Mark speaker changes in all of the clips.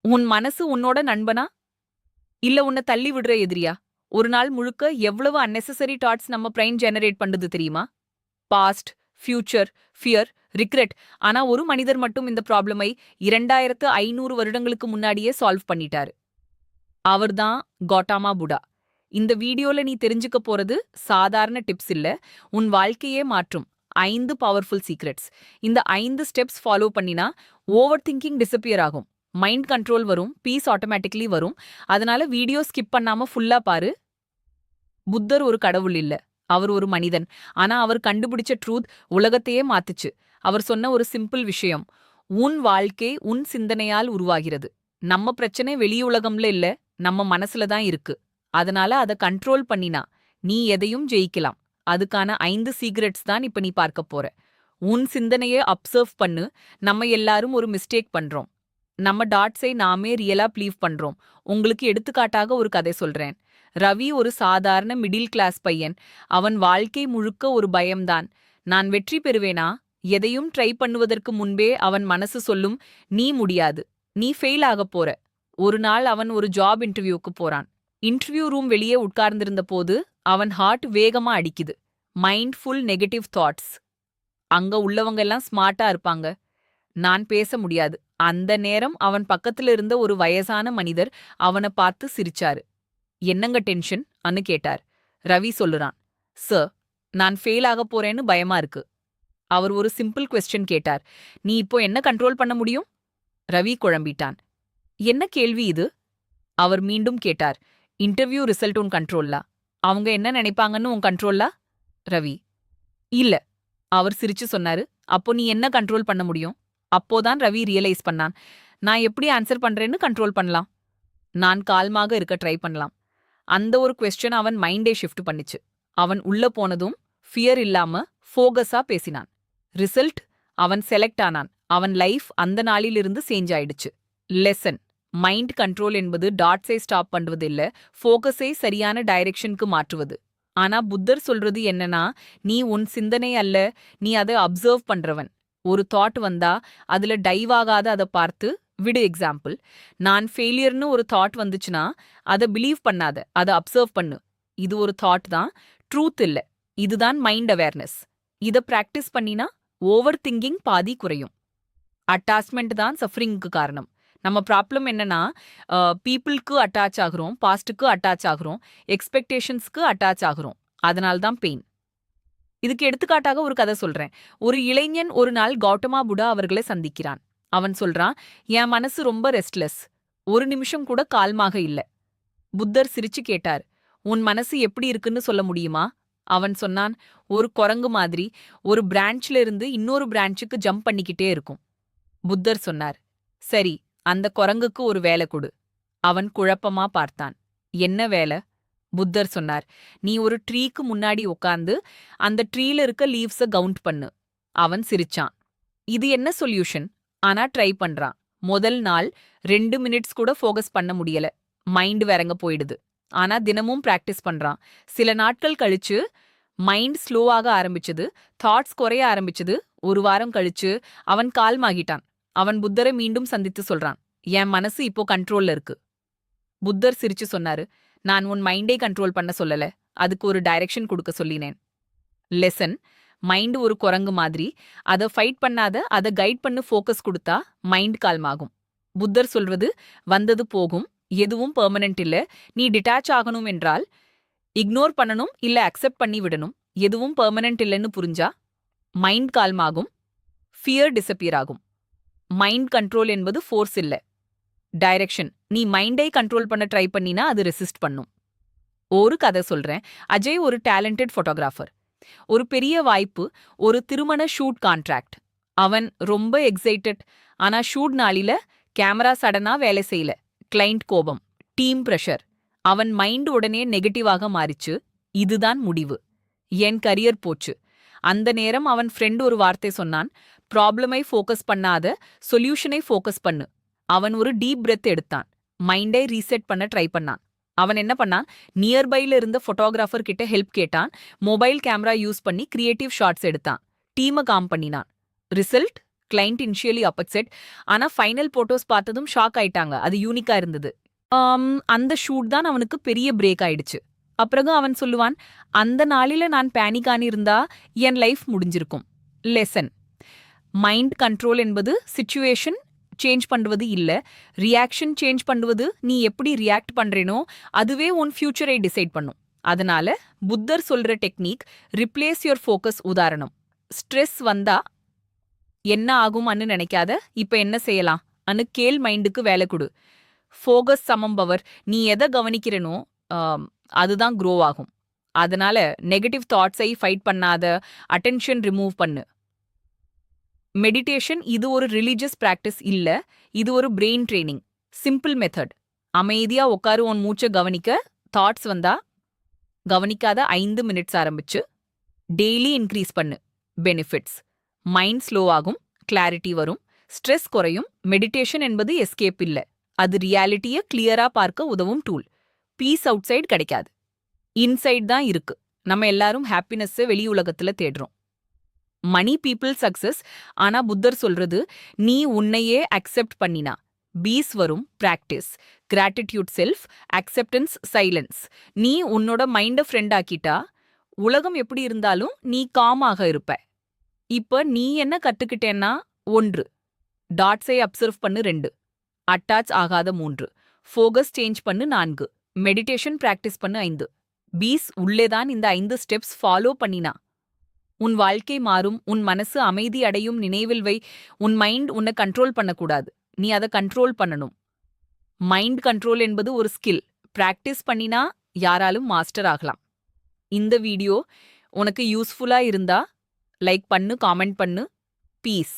Speaker 1: உன் மனசு உன்னோட நண்பனா இல்ல உன்னை தள்ளி விடுற எதிரியா? ஒரு நாள் முழுக்க எவ்வளவு அன்னெசசரி தாட்ஸ் நம்ம பிரைன் ஜெனரேட் பண்ணுது தெரியுமா? Past, future, fear, regret. ஆனா ஒரு மனிதர் மட்டும் இந்த ப்ராப்ளமை 2500 வருடங்களுக்கு முன்னாடியே சால்வ் பண்ணிட்டாரு. அவர்தான் கௌதம புத்தா. இந்த வீடியோல நீ தெரிஞ்சுக்க போறது சாதாரண டிப்ஸ் இல்ல, உன் வாழ்க்கையே மாற்றும் 5 பவர்ஃபுல் சீக்ரெட்ஸ். இந்த 5 ஸ்டெப்ஸ் ஃபாலோ பண்ணினா ஓவர் திங்கிங் டிஸப்பியர் ஆகும், மைண்ட் கண்ட்ரோல் வரும், பீஸ் ஆட்டோமேட்டிக்லி வரும். அதனால வீடியோ ஸ்கிப் பண்ணாம ஃபுல்லா பாரு. புத்தர் ஒரு கடவுள் இல்ல, அவர் ஒரு மனிதன். ஆனா அவர் கண்டுபிடிச்ச ட்ரூத் உலகத்தையே மாத்துச்சு. அவர் சொன்ன ஒரு சிம்பிள் விஷயம்: உன் வாழ்க்கை உன் சிந்தனையால் உருவாகிறது. நம்ம பிரச்சனை வெளியுலகம்ல இல்ல, நம்ம மனசுல தான் இருக்கு. அதனால அத கண்ட்ரோல் பண்ணினா நீ எதையும் ஜெயிக்கலாம். அதுக்கான 5 சீக்ரெட்ஸ் தான் இப்ப நீ பார்க்க போற. உன் சிந்தனையை அப்சர்வ் பண்ணு. நம்ம எல்லாரும் ஒரு மிஸ்டேக் பண்றோம். நம்ம டாட்ஸை நாமே ரியலா பிலீவ் பண்றோம். உங்களுக்கு எடுத்துக்காட்டாக ஒரு கதை சொல்றேன். ரவி ஒரு சாதாரண மிடில் கிளாஸ் பையன். அவன் வாழ்க்கை முழுக்க ஒரு பயம்தான். நான் வெற்றி பெறுவேனா? எதையும் ட்ரை பண்ணுவதற்கு முன்பே அவன் மனசு சொல்லும், நீ முடியாது, நீ ஃபெயில் ஆகப் போற. ஒரு நாள் அவன் ஒரு ஜாப் இன்டர்வியூக்கு போறான். இன்டர்வியூ ரூம் வெளியே உட்கார்ந்திருந்த போது அவன் ஹார்ட் வேகமா அடிக்குது. Mind full negative thoughts. அங்க உள்ளவங்க எல்லாம் ஸ்மார்ட்டா இருப்பாங்க, நான் பேச முடியாது. அந்த நேரம் அவன் பக்கத்துல இருந்த ஒரு வயசான மனிதர் அவனை பார்த்து சிரிச்சாரு. என்னங்க டென்ஷன் அன்னு கேட்டார். ரவி சொல்லுறான், சார், நான் ஃபெயில் ஆக போறேன்னு பயமா இருக்கு. அவர் ஒரு சிம்பிள் கொஸ்டின் கேட்டார், நீ இப்போ என்ன கண்ட்ரோல் பண்ண முடியும்? ரவி குழம்பிட்டான். என்ன கேள்வி இது? அவர் மீண்டும் கேட்டார், இன்டர்வியூ ரிசல்ட் உன் கண்ட்ரோல்லா? அவங்க என்ன நினைப்பாங்கன்னு உன் கண்ட்ரோல்லா? ரவி, இல்ல. அவர் சிரிச்சு சொன்னாரு, அப்போ நீ என்ன கண்ட்ரோல் பண்ண முடியும்? அப்போதான் ரவி ரியலைஸ் பண்ணான், நான் எப்படி ஆன்சர் பண்றேன்னு கண்ட்ரோல் பண்ணலாம். நான் கால்மாக இருக்க ட்ரை பண்ணலாம். அந்த ஒரு கொஸ்டின் அவன் மைண்டே ஷிஃப்ட் பண்ணிச்சு. அவன் உள்ள போனதும் ஃபியர் இல்லாம ஃபோகஸா பேசினான். ரிசல்ட், அவன் செலக்ட் ஆனான். அவன் லைஃப் அந்த நாளிலிருந்து சேஞ்ச் ஆயிடுச்சு. லெசன்: மைண்ட் கண்ட்ரோல் என்பது டாட்ஸை ஸ்டாப் பண்றது இல்ல, ஃபோகஸை சரியான டைரக்ஷனுக்கு மாற்றுவது. ஆனா புத்தர் சொல்றது என்னன்னா, நீ உன் சிந்தனை அல்ல, நீ அதை அப்சர்வ் பண்றவன். ஒரு தாட் வந்தா அதுல டைவ் ஆகாத அதை பார்த்து விடு. எக்ஸாம்பிள், நான் ஃபெயிலியர்னு ஒரு தாட் வந்துச்சுன்னா அதை பிலீவ் பண்ணாத, அதை அப்சர்வ் பண்ணு. இது ஒரு தாட் தான், ட்ரூத் இல்ல. இதுதான் மைண்ட் அவேர்னஸ். இதை பிராக்டிஸ் பண்ணினா ஓவர் திங்கிங் பாதி குறையும். அட்டாச்மெண்ட் தான் சஃபரிங்க்கு காரணம். நம்ம ப்ராப்ளம் என்னன்னா, பீப்புளுக்கு அட்டாச் ஆகுறோம், பாஸ்ட்டுக்கு அட்டாச் ஆகுறோம், எக்ஸ்பெக்டேஷன்ஸ்க்கு அட்டாச் ஆகுறோம். அதனால்தான் பெயின். இதுக்கு எடுத்துக்காட்டாக ஒரு கதை சொல்றேன். ஒரு இளைஞன் ஒரு நாள் கௌதம புத்தா அவர்களை சந்திக்கிறான். அவன் சொல்றான், என் மனசு ரொம்ப ரெஸ்ட்லெஸ், ஒரு நிமிஷம் கூட கால்மாக இல்ல. புத்தர் சிரிச்சு கேட்டார், உன் மனசு எப்படி இருக்குன்னு சொல்ல முடியுமா? அவன் சொன்னான், ஒரு குரங்கு மாதிரி, ஒரு பிரான்ச்ல இருந்து இன்னொரு பிரான்ச்சுக்கு ஜம்ப் பண்ணிக்கிட்டே இருக்கும். புத்தர் சொன்னார், சரி, அந்த குரங்குக்கு ஒரு வேலை கொடு. அவன் குழப்பமா பார்த்தான். என்ன வேலை? புத்தர் சொன்னார், நீ ஒரு ட்ரீக்கு முன்னாடி உட்கார்ந்து அந்த ட்ரீல இருக்க லீவ்ஸ கவுண்ட் பண்ணு. அவன் சிரிச்சான். இது என்ன சொல்யூஷன்? ஆனா ட்ரை பண்றான். முதல் நாள் 2 மினிட்ஸ் கூட ஃபோகஸ் பண்ண முடியல, மைண்ட் வேறங்க போயிடுது. ஆனா தினமும் பிராக்டிஸ் பண்றான். சில நாட்கள் கழிச்சு மைண்ட் ஸ்லோவாக ஆரம்பிச்சது, தாட்ஸ் குறைய ஆரம்பிச்சது. ஒரு வாரம் கழிச்சு அவன் கால்மாகிட்டான். அவன் புத்தரை மீண்டும் சந்தித்து சொல்றான், என் மனசு இப்போ கண்ட்ரோல்ல இருக்கு. புத்தர் சிரிச்சு சொன்னாரு, நான் உன் மைண்டை கண்ட்ரோல் பண்ண சொல்லல, அதுக்கு ஒரு டைரக்ஷன் கொடுக்க சொல்லினேன். லெசன்: மைண்ட் ஒரு குரங்கு மாதிரி, அதை ஃபைட் பண்ணாத, அதை கைட் பண்ணு. ஃபோக்கஸ் கொடுத்தா மைண்ட் கால்மாகும். புத்தர் சொல்றது, வந்தது போகும், எதுவும் பெர்மனன்ட் இல்ல. நீ டிட்டாச் ஆகணும் என்றால் இக்னோர் பண்ணணும், இல்ல அக்செப்ட் பண்ணி விடணும். எதுவும் பெர்மனன்ட் இல்லைன்னு புரிஞ்சா மைண்ட் கால்மாகும், ஃபியர் டிஸப்பியர் ஆகும். மைண்ட் கண்ட்ரோல் என்பது ஃபோர்ஸ் இல்ல, டைரக்ஷன். நீ மைண்டை கண்ட்ரோல் பண்ண ட்ரை பண்ணினா அது ரெசிஸ்ட் பண்ணும். ஒரு கதை சொல்றேன். அஜய் ஒரு டேலண்டட் ஃபோட்டோகிராஃபர். ஒரு பெரிய வாய்ப்பு, ஒரு திருமண ஷூட் கான்ட்ராக்ட். அவன் ரொம்ப எக்ஸைட்டட். ஆனா ஷூட் நாளில கேமரா சடனா வேலை செய்யல. கிளைண்ட் கோபம், டீம் பிரஷர். அவன் மைண்ட் உடனே நெகட்டிவாக மாறிச்சு. இதுதான் முடிவு, என் கரியர் போச்சு. அந்த நேரம் அவன் ஃப்ரெண்ட் ஒரு வார்த்தை சொன்னான், ப்ராப்ளமை ஃபோக்கஸ் பண்ணாத, சொல்யூஷனை ஃபோக்கஸ் பண்ணு. அவன் ஒரு டீப் பிரெத் எடுத்தான், மைண்டை ரீசெட் பண்ண ட்ரை பண்ணான். அவன் என்ன பண்ணான், நியர்பைல இருந்த ஃபோட்டோகிராஃபர் கிட்ட ஹெல்ப் கேட்டான். மொபைல் கேமரா யூஸ் பண்ணி கிரியேட்டிவ் ஷாட்ஸ் எடுத்தான். டீமை காம் பண்ணினான். Result, client initially upset. ஆனா ஃபைனல் போட்டோஸ் பார்த்ததும் ஷாக் ஆயிட்டாங்க. அது யூனிக்கா இருந்தது. அந்த ஷூட் தான் அவனுக்கு பெரிய பிரேக் ஆயிடுச்சு. அப்புறம் அவன் சொல்லுவான், அந்த நாளில நான் பேனிக் ஆனிருந்தா என் லைஃப் முடிஞ்சிருக்கும். லெசன்: மைண்ட் கண்ட்ரோல் என்பது சிச்சுவேஷன் சேஞ்ச் பண்ணுவது இல்ல, ரியாக்ஷன் சேஞ்ச் பண்ணுவது. நீ எப்படி ரியாக்ட் பண்றேனோ அதுவே உன் ஃபியூச்சரை டிசைட் பண்ணும். அதனால புத்தர் சொல்ற டெக்னிக் ரிப்ளேஸ் யுவர் ஃபோக்கஸ். உதாரணம்: ஸ்ட்ரெஸ் வந்தா என்ன ஆகும்னு நினைக்காத, இப்ப என்ன செய்யலாம் அனு கேள். மைண்டுக்கு வேலை கொடு. ஃபோகஸ் சமம் பவர். நீ எதை கவனிக்கிறனோ அதுதான் க்ரோ ஆகும். அதனால நெகட்டிவ் தாட்ஸை ஃபைட் பண்ணாத, அட்டென்ஷன் ரிமூவ் பண்ணு. மெடிடேஷன் இது ஒரு ரிலீஜியஸ் பிராக்டிஸ் இல்ல, இது ஒரு பிரெயின் ட்ரெய்னிங். சிம்பிள் மெத்தட்: அமைதியா உட்காரு, உன் மூச்சை கவனிக்க. தாட்ஸ் வந்தா கவனிக்காத 5 மினிட்ஸ் ஆரம்பிச்சு டெய்லி இன்க்ரீஸ் பண்ணு. பெனிஃபிட்ஸ்: மைண்ட் ஸ்லோ ஆகும், கிளாரிட்டி வரும், ஸ்ட்ரெஸ் குறையும். மெடிடேஷன் என்பது எஸ்கேப் இல்ல, அது ரியாலிட்டியை கிளியரா பார்க்க உதவும் டூல். பீஸ் அவுட் சைடு கிடைக்காது, இன்சைட் தான் இருக்கு. நம்ம எல்லாரும் ஹாப்பினஸ்ஸை வெளி உலகத்துல தேடுறோம். மணி பீப்புள் சக்சஸ். ஆனா புத்தர் சொல்றது, நீ உன்னையே அக்செப்ட் பண்ணினா பீஸ் வரும். Practice: gratitude, self acceptance, silence. நீ உன்னோட மைண்ட ஃப்ரெண்ட் ஆக்கிட்டா உலகம் எப்படி இருந்தாலும் நீ காமாக இருப்ப. இப்ப நீ என்ன கத்துக்கிட்டேன்னா: 1. டாட்ஸை அப்சர்வ் பண்ணு. 2. அட்டாச் ஆகாத. 3. ஃபோகஸ் சேஞ்ச் பண்ணு. 4. மெடிடேஷன் பிராக்டிஸ் பண்ணு. 5. பீஸ் உள்ளேதான். இந்த 5 ஸ்டெப்ஸ் ஃபாலோ பண்ணினா உன் வாழ்க்கை மாறும், உன் மனசு அமைதி அடையும். நினைவில் வை, உன் மைண்ட் உன்னை கண்ட்ரோல் பண்ணக்கூடாது, நீ அதை கண்ட்ரோல் பண்ணணும். மைண்ட் கண்ட்ரோல் என்பது ஒரு ஸ்கில். பிராக்டிஸ் பண்ணினா யாராலும் மாஸ்டர் ஆகலாம். இந்த வீடியோ உனக்கு யூஸ்ஃபுல்லா இருந்தா லைக் பண்ணு, காமெண்ட் பண்ணு. பீஸ்.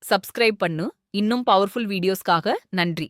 Speaker 1: சப்ஸ்கிரைப் பண்ணு. இன்னும் பவர்ஃபுல் வீடியோஸ்க்காக. நன்றி.